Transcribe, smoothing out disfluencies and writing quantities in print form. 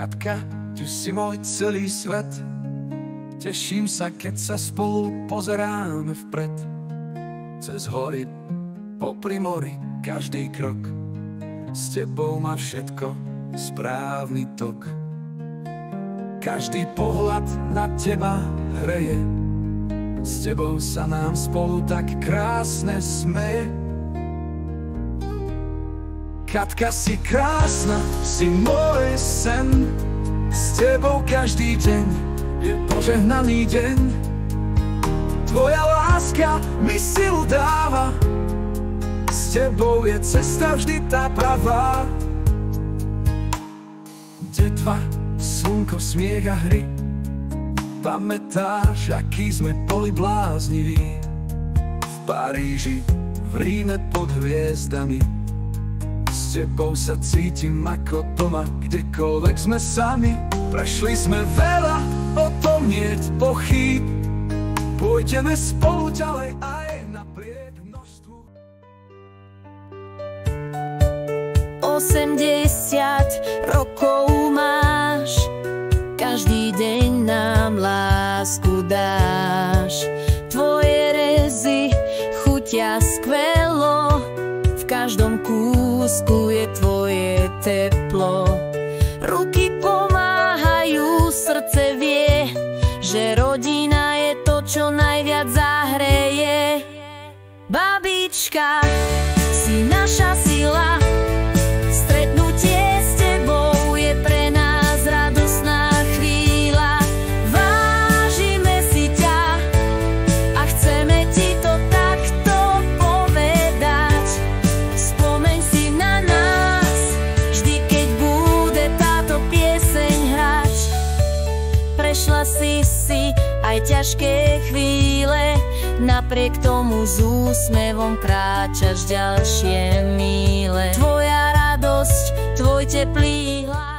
Katka, ty si môj celý svet. Teším sa, keď sa spolu pozeráme vpred. Cez hory, popri mori, každý krok. S tebou má všetko správny tok. Každý pohľad na teba hreje. S tebou sa nám spolu tak krásne smeje. Katka, si krásna, si môj sen. S tebou každý deň je požehnaný deň. Tvoja láska mi silu dáva. S tebou je cesta vždy tá pravá. Detva, slnko, smiech a hry. Pamätáš, aký sme boli blázniví? V Paríži, v Ríme pod hviezdami. S tebou sa cítim ako doma, kdekoľvek sme sami. Prešli sme veľa, o tom niet pochýb. Pôjdeme spolu ďalej aj napriek množstvu. 80 rokov máš, každý deň nám lásku dáš. Tvoje rezy chutia skvelo, v každom kúsku je tvoje teplo. Ruky pomáhajú, srdce vie, že rodina je to, čo najviac zahreje. Babička, si naša sila, stretnutie s tebou je pre nás radosná chvíľa. Vážime si ťa a chceme ti to takto povedať. Spomeň si na nás, vždy keď bude táto pieseň hrať. Prešla si aj ťažké chvíle, napriek tomu s úsmevom kráčaš ďalšie míle. Tvoja radosť, tvoj teplý hlas